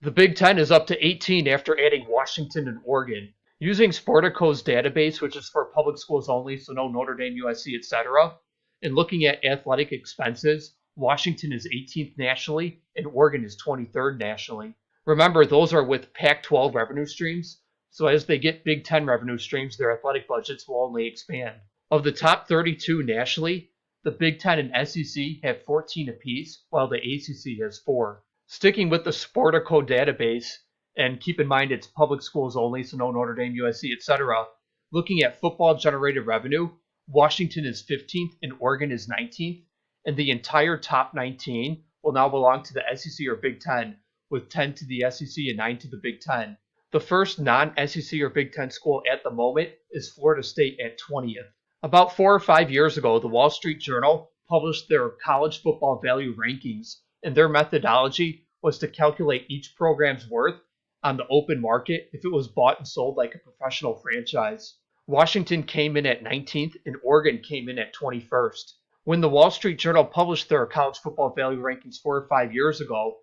The Big Ten is up to 18 after adding Washington and Oregon. Using Sportico's database, which is for public schools only, so no Notre Dame, USC, etc., and looking at athletic expenses, Washington is 18th nationally and Oregon is 23rd nationally. Remember, those are with Pac-12 revenue streams, so as they get Big Ten revenue streams, their athletic budgets will only expand. Of the top 32 nationally, the Big Ten and SEC have 14 apiece, while the ACC has 4. Sticking with the Sportico database, and keep in mind it's public schools only, so no Notre Dame, USC, etc., looking at football generated revenue, Washington is 15th and Oregon is 19th, and the entire top 19 will now belong to the SEC or Big Ten, with 10 to the SEC and 9 to the Big Ten. The first non-SEC or Big Ten school at the moment is Florida State at 20th. About 4 or 5 years ago, the Wall Street Journal published their college football value rankings, and their methodology was to calculate each program's worth on the open market if it was bought and sold like a professional franchise. Washington came in at 19th and Oregon came in at 21st. When the Wall Street Journal published their college football value rankings 4 or 5 years ago,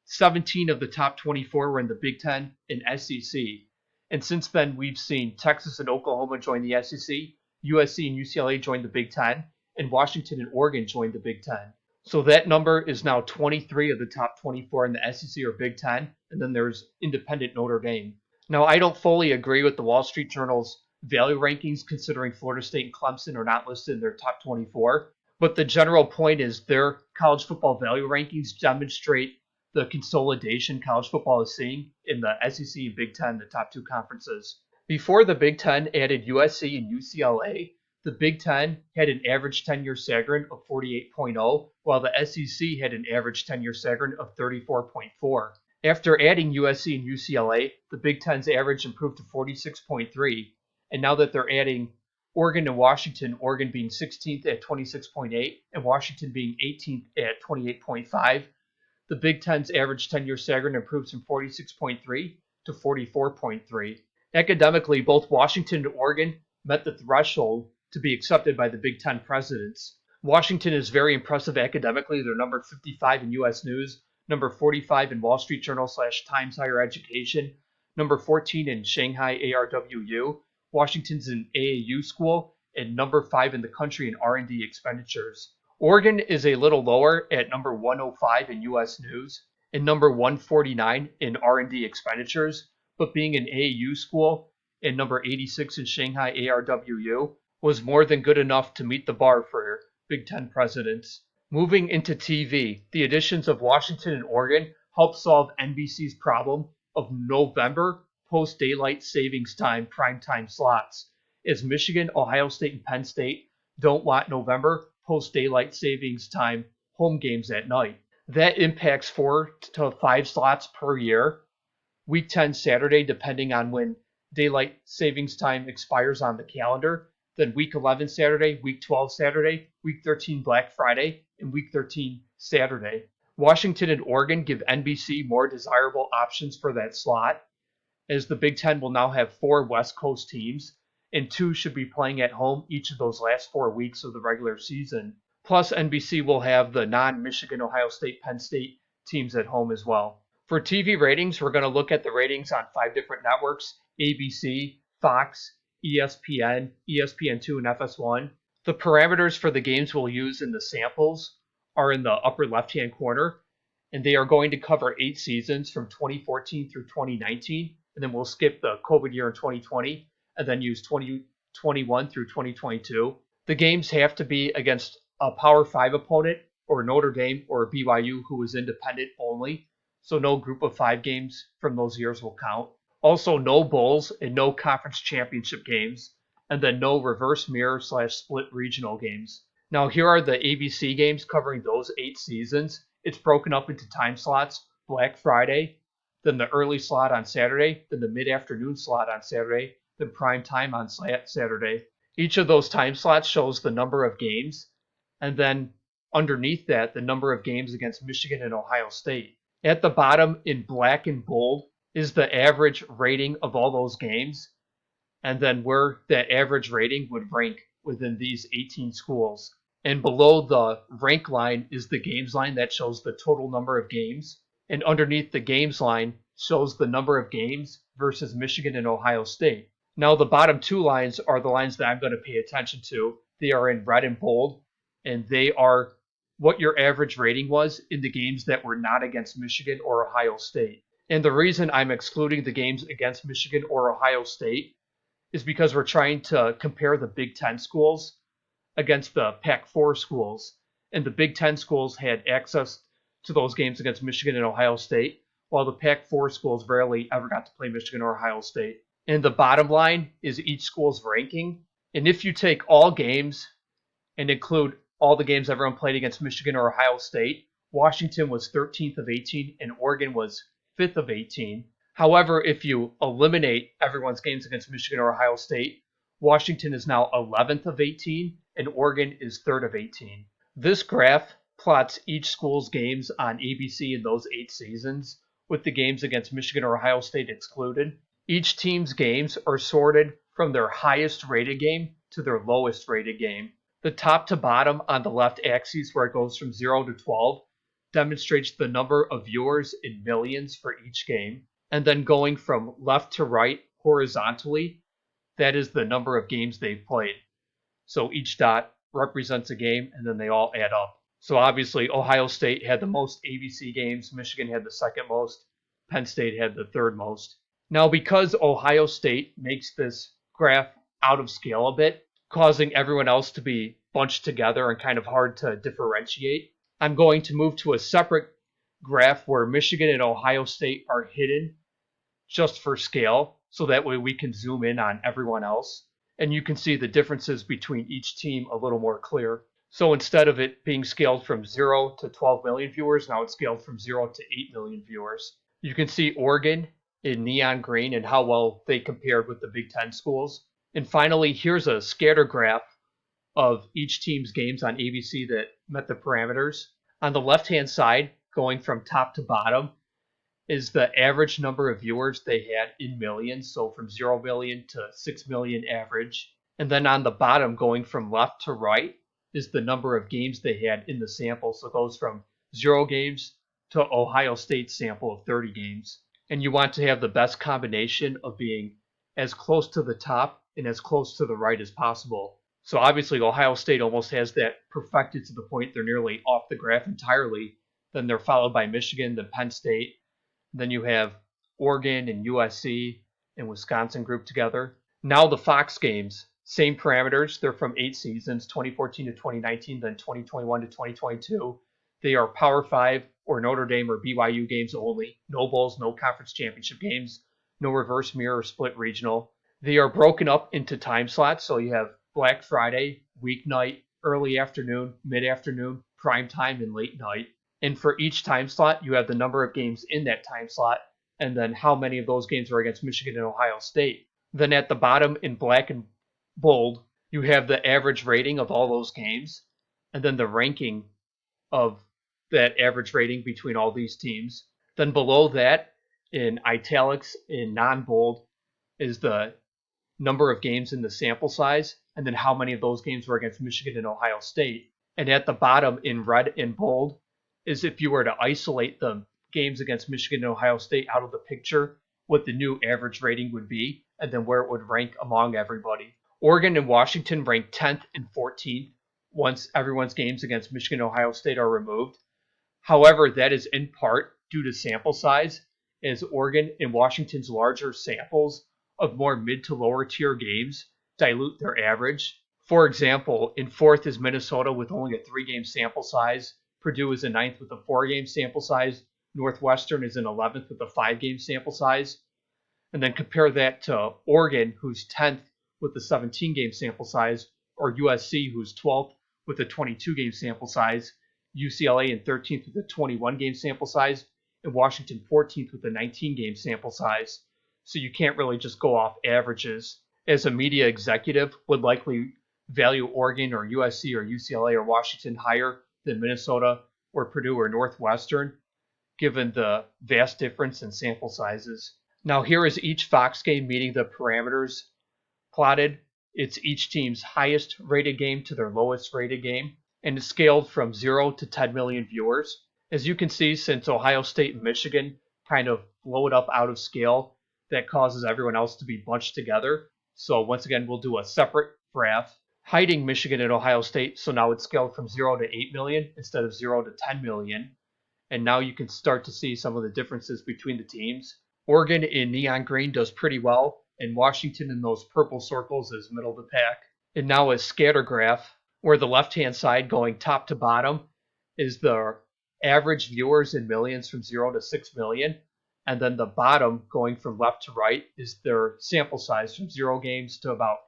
17 of the top 24 were in the Big Ten and SEC. And since then, we've seen Texas and Oklahoma join the SEC, USC and UCLA join the Big Ten, and Washington and Oregon join the Big Ten. So that number is now 23 of the top 24 in the SEC or Big Ten, and then there's independent Notre Dame. Now, I don't fully agree with the Wall Street Journal's value rankings, considering Florida State and Clemson are not listed in their top 24, but the general point is their college football value rankings demonstrate the consolidation college football is seeing in the SEC and Big Ten, the top 2 conferences. Before the Big Ten added USC and UCLA, the Big Ten had an average 10-year Sagarin of 48.0, while the SEC had an average 10-year Sagarin of 34.4. After adding USC and UCLA, the Big Ten's average improved to 46.3, and now that they're adding Oregon and Washington, Oregon being 16th at 26.8, and Washington being 18th at 28.5, the Big Ten's average 10-year Sagarin improves from 46.3 to 44.3. Academically, both Washington and Oregon met the threshold to be accepted by the Big Ten presidents. Washington is very impressive academically. They're number 55 in U.S. News, number 45 in Wall Street Journal / Times Higher Education, number 14 in Shanghai ARWU. Washington's an AAU school, and number 5 in the country in R&D expenditures. Oregon is a little lower at number 105 in U.S. News and number 149 in R&D expenditures, but being an AAU school and number 86 in Shanghai ARWU was more than good enough to meet the bar for Big Ten presidents. Moving into TV, the additions of Washington and Oregon help solve NBC's problem of November post-daylight savings time primetime slots, as Michigan, Ohio State, and Penn State don't want November post-daylight savings time home games at night. That impacts 4 to 5 slots per year, week 10 Saturday depending on when daylight savings time expires on the calendar, then week 11 Saturday, week 12 Saturday, week 13 Black Friday, and week 13 Saturday. Washington and Oregon give NBC more desirable options for that slot, as the Big Ten will now have 4 West Coast teams, and 2 should be playing at home each of those last 4 weeks of the regular season. Plus, NBC will have the non-Michigan, Ohio State, Penn State teams at home as well. For TV ratings, we're going to look at the ratings on 5 different networks: ABC, Fox, ESPN, ESPN2, and FS1. The parameters for the games we'll use in the samples are in the upper left-hand corner, and they are going to cover 8 seasons from 2014 through 2019, and then we'll skip the COVID year in 2020, and then use 2021 through 2022. The games have to be against a Power 5 opponent, or Notre Dame, or BYU, who is independent only, so no group of 5 games from those years will count. Also, no bowls and no conference championship games, and then no reverse mirror / split regional games. Now, here are the ABC games covering those 8 seasons. It's broken up into time slots: Black Friday, then the early slot on Saturday, then the mid-afternoon slot on Saturday, then prime time on Saturday. Each of those time slots shows the number of games, and then underneath that, the number of games against Michigan and Ohio State. At the bottom, in black and bold, is the average rating of all those games, and then where that average rating would rank within these 18 schools. And below the rank line is the games line that shows the total number of games And underneath the games line shows the number of games versus Michigan and Ohio State. Now, the bottom two lines are the lines that I'm going to pay attention to. They are in red and bold, and they are what your average rating was in the games that were not against Michigan or Ohio State. And the reason I'm excluding the games against Michigan or Ohio State is because we're trying to compare the Big Ten schools against the Pac-4 schools. And the Big Ten schools had access to those games against Michigan and Ohio State, while the Pac-4 schools rarely ever got to play Michigan or Ohio State. And the bottom line is each school's ranking. And if you take all games and include all the games everyone played against Michigan or Ohio State, Washington was 13th of 18 and Oregon was 5th of 18. However, if you eliminate everyone's games against Michigan or Ohio State, Washington is now 11th of 18 and Oregon is 3rd of 18. This graph plots each school's games on ABC in those 8 seasons, with the games against Michigan or Ohio State excluded. Each team's games are sorted from their highest rated game to their lowest rated game. The top to bottom on the left axis, where it goes from 0 to 12, demonstrates the number of viewers in millions for each game. And then going from left to right horizontally, that is the number of games they've played. So each dot represents a game, and then they all add up. So obviously, Ohio State had the most ABC games, Michigan had the second most, Penn State had the third most. Now, because Ohio State makes this graph out of scale a bit, causing everyone else to be bunched together and kind of hard to differentiate, I'm going to move to a separate graph where Michigan and Ohio State are hidden just for scale, so that way we can zoom in on everyone else. And you can see the differences between each team a little more clear. So instead of it being scaled from 0 to 12 million viewers, now it's scaled from 0 to 8 million viewers. You can see Oregon in neon green and how well they compared with the Big Ten schools. And finally, here's a scatter graph of each team's games on ABC that met the parameters. On the left-hand side, going from top to bottom, is the average number of viewers they had in millions, so from 0 million to 6 million average. And then on the bottom, going from left to right, is the number of games they had in the sample, so it goes from 0 games to Ohio State's sample of 30 games. And you want to have the best combination of being as close to the top and as close to the right as possible. So obviously Ohio State almost has that perfected to the point they're nearly off the graph entirely. Then they're followed by Michigan, then Penn State. Then you have Oregon and USC and Wisconsin grouped together. Now the Fox games, same parameters. They're from 8 seasons, 2014 to 2019, then 2021 to 2022. They are Power 5 or Notre Dame or BYU games only. No bowls, no conference championship games, no reverse mirror or split regional. They are broken up into time slots. So you have Black Friday, weeknight, early afternoon, mid-afternoon, prime time, and late night. And for each time slot, you have the number of games in that time slot, and then how many of those games are against Michigan and Ohio State. Then at the bottom in black and bold, you have the average rating of all those games, and then the ranking of that average rating between all these teams. Then below that, in italics, in non-bold, is the number of games in the sample size, and then how many of those games were against Michigan and Ohio State. And at the bottom in red and bold is if you were to isolate the games against Michigan and Ohio State out of the picture, what the new average rating would be, and then where it would rank among everybody. Oregon and Washington rank 10th and 14th once everyone's games against Michigan and Ohio State are removed. However, that is in part due to sample size, as Oregon and Washington's larger samples of more mid to lower tier games dilute their average. For example, in 4th is Minnesota with only a 3-game sample size. Purdue is in 9th with a 4-game sample size. Northwestern is in 11th with a 5-game sample size. And then compare that to Oregon, who's 10th with a 17-game sample size, or USC, who's 12th with a 22-game sample size, UCLA in 13th with a 21-game sample size, and Washington 14th with a 19-game sample size. So you can't really just go off averages. As a media executive, would likely value Oregon or USC or UCLA or Washington higher than Minnesota or Purdue or Northwestern, given the vast difference in sample sizes. Now here is each Fox game meeting the parameters plotted. It's each team's highest rated game to their lowest rated game, and it's scaled from 0 to 10 million viewers. As you can see, since Ohio State and Michigan kind of blow it up out of scale, that causes everyone else to be bunched together. So once again, we'll do a separate graph hiding Michigan and Ohio State. So now it's scaled from 0 to 8 million instead of 0 to 10 million. And now you can start to see some of the differences between the teams. Oregon in neon green does pretty well, and Washington in those purple circles is middle of the pack. And now a scatter graph, where the left-hand side going top to bottom is the average viewers in millions from 0 to 6 million. And then the bottom going from left to right is their sample size from 0 games to about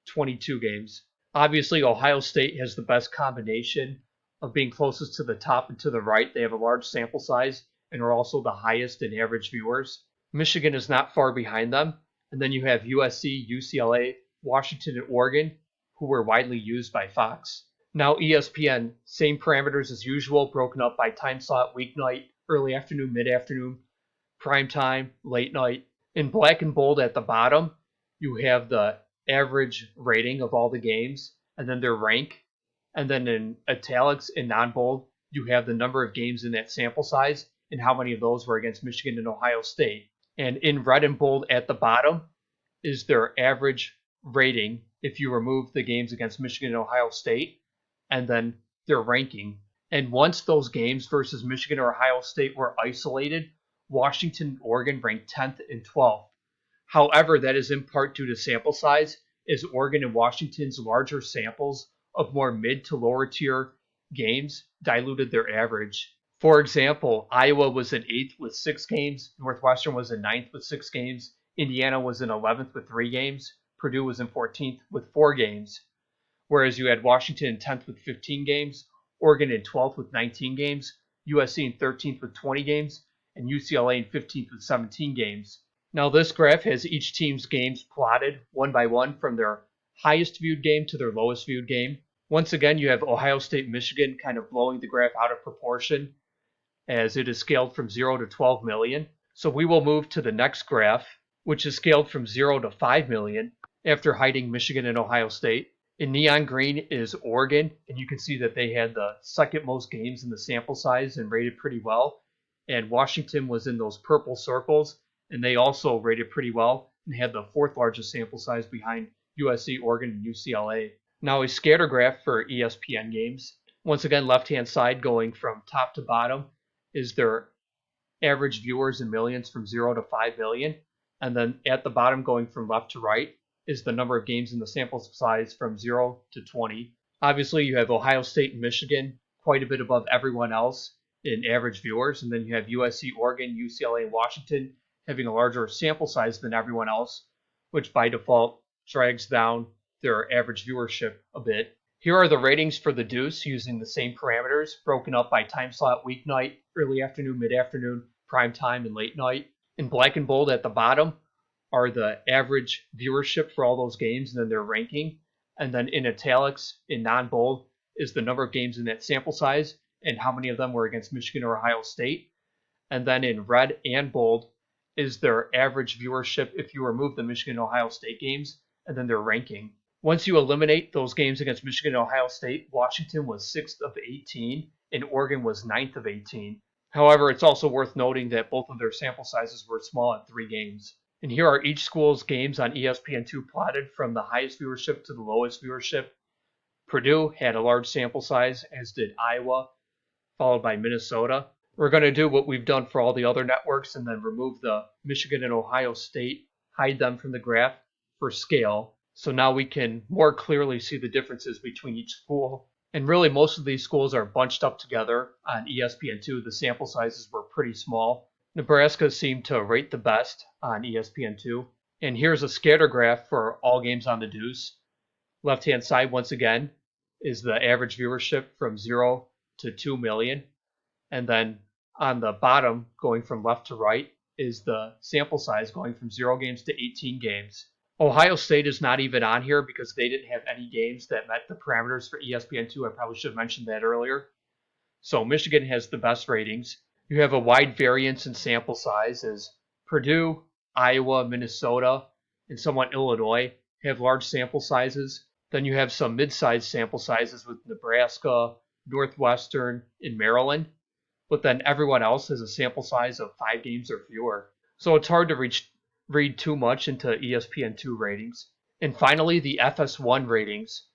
22 games. Obviously, Ohio State has the best combination of being closest to the top and to the right. They have a large sample size and are also the highest in average viewers. Michigan is not far behind them. And then you have USC, UCLA, Washington, and Oregon, who were widely used by Fox. Now ESPN, same parameters as usual, broken up by time slot, weeknight, early afternoon, mid-afternoon, prime time, late night. In black and bold at the bottom, you have the average rating of all the games, and then their rank. And then in italics and non-bold, you have the number of games in that sample size and how many of those were against Michigan and Ohio State. And in red and bold at the bottom is their average rating if you remove the games against Michigan and Ohio State, and then their ranking. And once those games versus Michigan or Ohio State were isolated, Washington and Oregon ranked 10th and 12th. However, that is in part due to sample size, as Oregon and Washington's larger samples of more mid to lower tier games diluted their average. For example, Iowa was in 8th with 6 games, Northwestern was in 9th with 6 games, Indiana was in 11th with 3 games, Purdue was in 14th with 4 games, whereas you had Washington in 10th with 15 games, Oregon in 12th with 19 games, USC in 13th with 20 games, and UCLA in 15th with 17 games. Now this graph has each team's games plotted one by one from their highest viewed game to their lowest viewed game. Once again, you have Ohio State, Michigan kind of blowing the graph out of proportion as it is scaled from 0 to 12 million. So we will move to the next graph, which is scaled from 0 to 5 million after hiding Michigan and Ohio State. In neon green is Oregon, and you can see that they had the second most games in the sample size and rated pretty well. And Washington was in those purple circles, and they also rated pretty well and had the 4th largest sample size behind USC, Oregon, and UCLA. Now a scatter graph for ESPN games. Once again, left-hand side going from top to bottom is their average viewers in millions from 0 to 5 million. And then at the bottom going from left to right is the number of games in the sample size from 0 to 20. Obviously, you have Ohio State and Michigan quite a bit above everyone else in average viewers. And then you have USC, Oregon, UCLA, and Washington having a larger sample size than everyone else, which by default drags down their average viewership a bit. Here are the ratings for the Deuce using the same parameters, broken up by time slot, weeknight, early afternoon, mid-afternoon, prime time, and late night. In black and bold at the bottom are the average viewership for all those games and then their ranking. And then in italics, in non-bold, is the number of games in that sample size and how many of them were against Michigan or Ohio State. And then in red and bold is their average viewership if you remove the Michigan and Ohio State games, and then their ranking. Once you eliminate those games against Michigan and Ohio State, Washington was 6th of 18, and Oregon was 9th of 18. However, it's also worth noting that both of their sample sizes were small at 3 games. And here are each school's games on ESPN2 plotted from the highest viewership to the lowest viewership. Purdue had a large sample size, as did Iowa, followed by Minnesota. We're going to do what we've done for all the other networks and then remove the Michigan and Ohio State, hide them from the graph for scale. So now we can more clearly see the differences between each school. And really, most of these schools are bunched up together on ESPN2. The sample sizes were pretty small. Nebraska seemed to rate the best on ESPN2. And here's a scatter graph for all games on the Deuce. Left-hand side, once again, is the average viewership from 0 to 2 million. And then on the bottom, going from left to right, is the sample size going from 0 games to 18 games. Ohio State is not even on here because they didn't have any games that met the parameters for ESPN2. I probably should have mentioned that earlier. So Michigan has the best ratings. You have a wide variance in sample size as Purdue, Iowa, Minnesota, and somewhat Illinois have large sample sizes. Then you have some mid-sized sample sizes with Nebraska, Northwestern, and Maryland. but then everyone else has a sample size of 5 games or fewer. So it's hard to read too much into ESPN2 ratings. And finally, the FS1 ratings,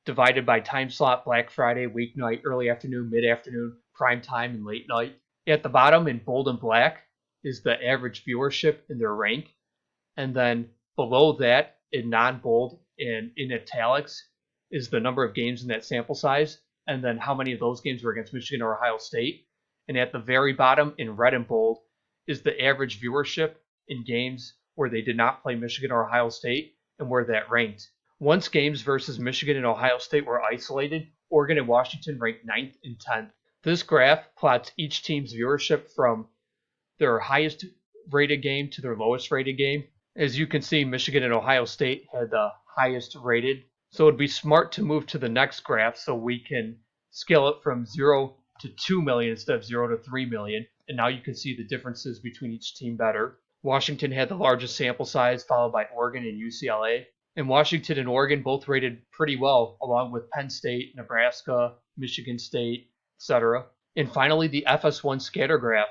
divided by time slot: Black Friday, weeknight, early afternoon, mid-afternoon, prime time, and late night. At the bottom in bold and black is the average viewership in their rank. And then below that in non-bold and in italics is the number of games in that sample size, and then how many of those games were against Michigan or Ohio State. And at the very bottom in red and bold is the average viewership in games where they did not play Michigan or Ohio State and where that ranked. Once games versus Michigan and Ohio State were isolated, Oregon and Washington ranked 9th and 10th. This graph plots each team's viewership from their highest rated game to their lowest rated game. As you can see, Michigan and Ohio State had the highest rated. So it'd be smart to move to the next graph so we can scale it from 0 to 2 million instead of 0 to 3 million. And now you can see the differences between each team better. Washington had the largest sample size, followed by Oregon and UCLA. And Washington and Oregon both rated pretty well, along with Penn State, Nebraska, Michigan State, etc. And finally, the FS1 scatter graph.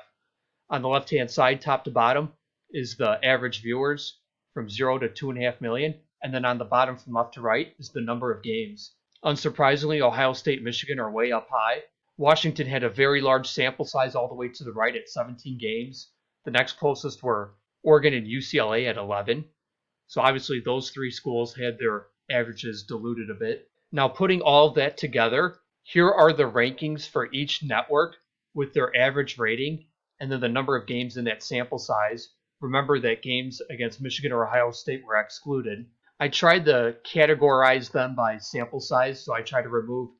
On the left-hand side, top to bottom, is the average viewers from 0 to 2.5 million. And then on the bottom from left to right is the number of games. Unsurprisingly, Ohio State, Michigan are way up high. Washington had a very large sample size all the way to the right at 17 games. The next closest were Oregon and UCLA at 11. So obviously those three schools had their averages diluted a bit. Now putting all of that together, here are the rankings for each network with their average rating and then the number of games in that sample size. Remember that games against Michigan or Ohio State were excluded. I tried to categorize them by sample size, so I tried to remove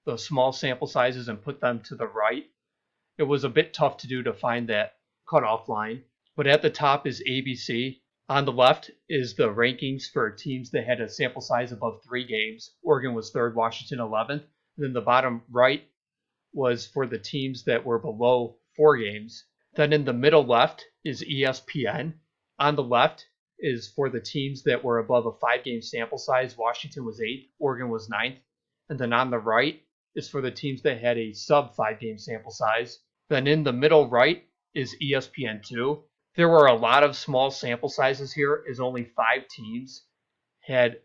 the small sample sizes and put them to the right. It was a bit tough to do to find that cutoff line. But at the top is ABC. On the left is the rankings for teams that had a sample size above 3 games. Oregon was 3rd, Washington 11th. And then the bottom right was for the teams that were below 4 games. Then in the middle left is ESPN. On the left is for the teams that were above a 5-game sample size. Washington was 8th, Oregon was 9th. And then on the right is for the teams that had a sub 5-game sample size. Then in the middle right is ESPN2. There were a lot of small sample sizes here, as only 5 teams had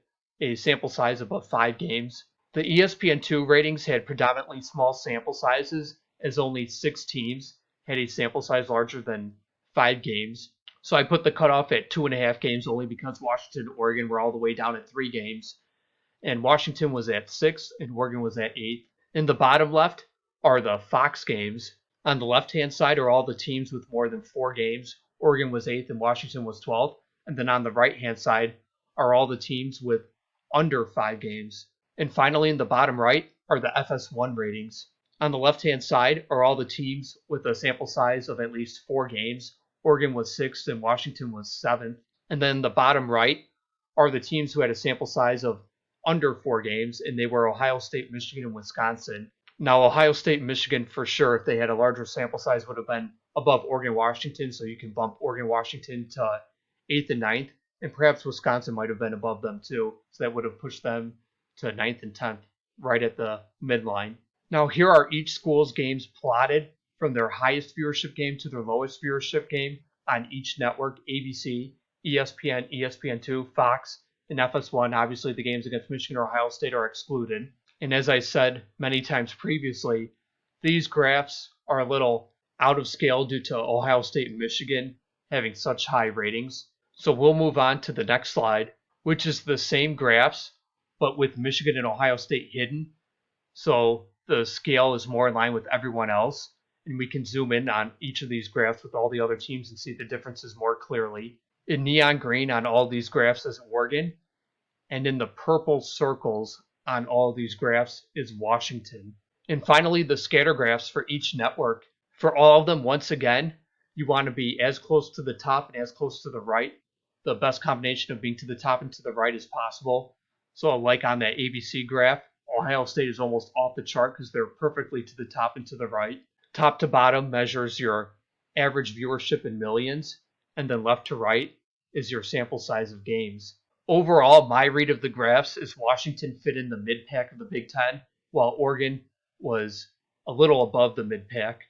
a sample size above 5 games. The ESPN2 ratings had predominantly small sample sizes, as only 6 teams had a sample size larger than 5 games. So I put the cutoff at 2.5 games only because Washington and Oregon were all the way down at 3 games. And Washington was at 6 and Oregon was at 8. In the bottom left are the Fox games. On the left-hand side are all the teams with more than 4 games. Oregon was 8th and Washington was 12th. And then on the right-hand side are all the teams with under 5 games. And finally, in the bottom right are the FS1 ratings. On the left-hand side are all the teams with a sample size of at least 4 games. Oregon was 6th and Washington was 7th. And then the bottom right are the teams who had a sample size of under 4 games, and they were Ohio State, Michigan, and Wisconsin. Now, Ohio State and Michigan, for sure, if they had a larger sample size, would have been above Oregon, Washington, so you can bump Oregon, Washington to 8th and 9th, and perhaps Wisconsin might have been above them too, so that would have pushed them to 9th and 10th, right at the midline. Now, here are each school's games plotted from their highest viewership game to their lowest viewership game on each network: ABC, ESPN, ESPN2, Fox, and FS1. Obviously, the games against Michigan or Ohio State are excluded. And as I said many times previously, these graphs are a little out of scale due to Ohio State and Michigan having such high ratings. So we'll move on to the next slide, which is the same graphs, but with Michigan and Ohio State hidden. So the scale is more in line with everyone else. And we can zoom in on each of these graphs with all the other teams and see the differences more clearly. In neon green on all these graphs is Oregon, and in the purple circles on all these graphs is Washington. And finally, the scatter graphs for each network. For all of them, once again, you want to be as close to the top and as close to the right. The best combination of being to the top and to the right is possible. So like on that ABC graph, Ohio State is almost off the chart because they're perfectly to the top and to the right. Top to bottom measures your average viewership in millions, and then left to right is your sample size of games. Overall, my read of the graphs is Washington fit in the mid-pack of the Big Ten, while Oregon was a little above the mid-pack.